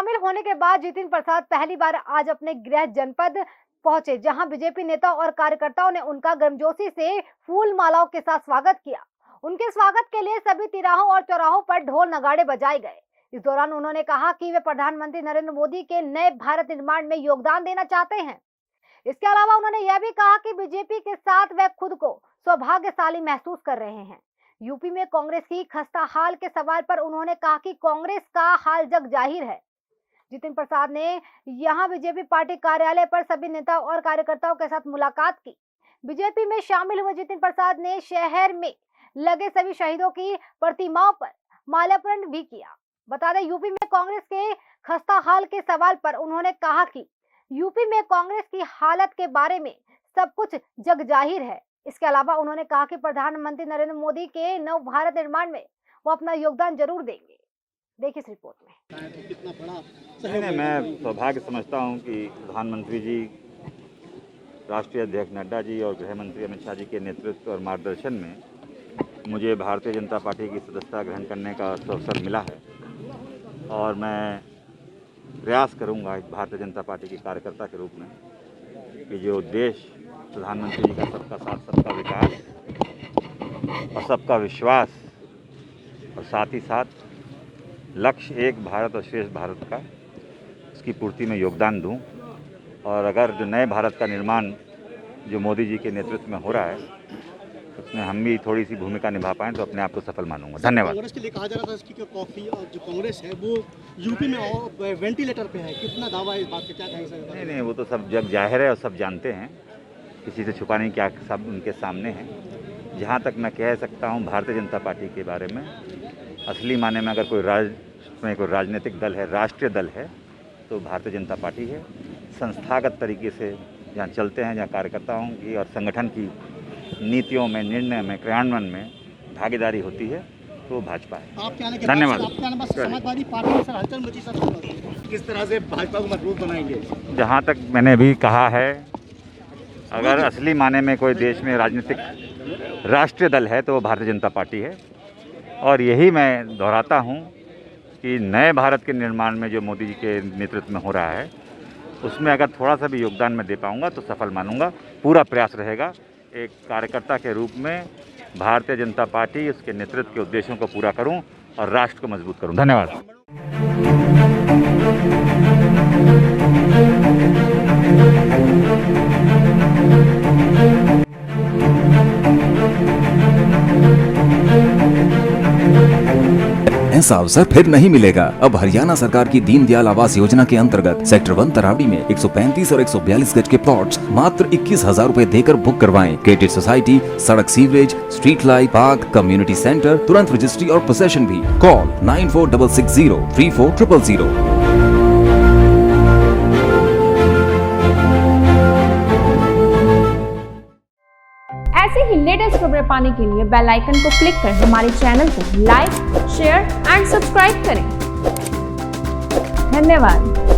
शामिल होने के बाद जितिन प्रसाद पहली बार आज अपने गृह जनपद पहुंचे, जहां बीजेपी नेता और कार्यकर्ताओं ने उनका गर्मजोशी से फूल मालाओं के साथ स्वागत किया। उनके स्वागत के लिए सभी तिराहों और चौराहों पर ढोल नगाड़े बजाए गए। इस दौरान उन्होंने कहा कि वे प्रधानमंत्री नरेंद्र मोदी के नए भारत निर्माण में योगदान देना चाहते हैं। इसके अलावा उन्होंने यह भी कहा कि बीजेपी के साथ वे खुद को सौभाग्यशाली महसूस कर रहे हैं। यूपी में कांग्रेस की खस्ता हाल के सवाल पर उन्होंने कहा कि कांग्रेस का हाल जग जाहिर है। जितिन प्रसाद ने यहां बीजेपी पार्टी कार्यालय पर सभी नेताओं और कार्यकर्ताओं के साथ मुलाकात की। बीजेपी में शामिल हुए जितिन प्रसाद ने शहर में लगे सभी शहीदों की प्रतिमाओं पर माल्यार्पण भी किया। बता दें, यूपी में कांग्रेस के खस्ता हाल के सवाल पर उन्होंने कहा कि यूपी में कांग्रेस की हालत के बारे में सब कुछ जग जाहिर है। इसके अलावा उन्होंने कहा कि प्रधानमंत्री नरेंद्र मोदी के नव भारत निर्माण में वो अपना योगदान जरूर देंगे। देखिए इस रिपोर्ट में। कितना बड़ा मैं सौभाग्य समझता हूं कि प्रधानमंत्री जी, राष्ट्रीय अध्यक्ष नड्डा जी और गृह मंत्री अमित शाह जी के नेतृत्व और मार्गदर्शन में मुझे भारतीय जनता पार्टी की सदस्यता ग्रहण करने का अवसर मिला है और मैं प्रयास करूंगा एक भारतीय जनता पार्टी के कार्यकर्ता के रूप में कि जो उद्देश्य प्रधानमंत्री जी का सबका साथ, सबका विकास और सबका विश्वास और साथ ही साथ लक्ष्य एक भारत और श्रेष्ठ भारत का, इसकी पूर्ति में योगदान दूं। और अगर जो नए भारत का निर्माण जो मोदी जी के नेतृत्व में हो रहा है उसमें हम भी थोड़ी सी भूमिका निभा पाएँ तो अपने आप को सफल मानूंगा। धन्यवाद। कांग्रेस के लिए कहा जा रहा था इसकी कॉफी और जो कांग्रेस है वो यूपी में वेंटिलेटर पे है, कितना दावा है इस बात का, क्या कहें सर? नहीं, वो तो सब जग जाहिर है और सब जानते हैं, किसी से छुपाने की क्या, सब उनके सामने है। जहाँ तक मैं कह सकता हूँ भारतीय जनता पार्टी के बारे में, असली माने में अगर कोई राजनीतिक दल है, राष्ट्रीय दल है तो भारतीय जनता पार्टी है। संस्थागत तरीके से जहाँ चलते हैं, जहाँ कार्यकर्ताओं की और संगठन की नीतियों में, निर्णय में, क्रियान्वयन में भागीदारी होती है तो वो भाजपा है। धन्यवाद। समाजवादी पार्टी में सर हलचल मची, सर किस तरह से भाजपा को मजबूत बनाएंगे? जहाँ तक मैंने भी कहा है, अगर असली माने में कोई देश में राजनीतिक राष्ट्रीय दल है तो वो भारतीय जनता पार्टी है। और यही मैं दोहराता हूँ कि नए भारत के निर्माण में जो मोदी जी के नेतृत्व में हो रहा है उसमें अगर थोड़ा सा भी योगदान मैं दे पाऊँगा तो सफल मानूंगा। पूरा प्रयास रहेगा एक कार्यकर्ता के रूप में भारतीय जनता पार्टी, उसके नेतृत्व के उद्देश्यों को पूरा करूं और राष्ट्र को मजबूत करूं। धन्यवाद। ऐसा अवसर फिर नहीं मिलेगा। अब हरियाणा सरकार की दीनदयाल आवास योजना के अंतर्गत सेक्टर 1 तरावड़ी में 135 और 142 गज के प्लॉट्स मात्र 21,000 रुपए देकर बुक करवाएं। क्रेडिट सोसाइटी, सड़क, sewerage, street light, park, community centre, तुरंत रजिस्ट्री और पोसेशन भी। कॉल 9466034000। ऐसे ही लेटेस्ट खबरें पाने के लिए बेल आइकन को क्लिक कर हमारे चैनल को लाइक, शेयर एंड सब्सक्राइब करें। धन्यवाद।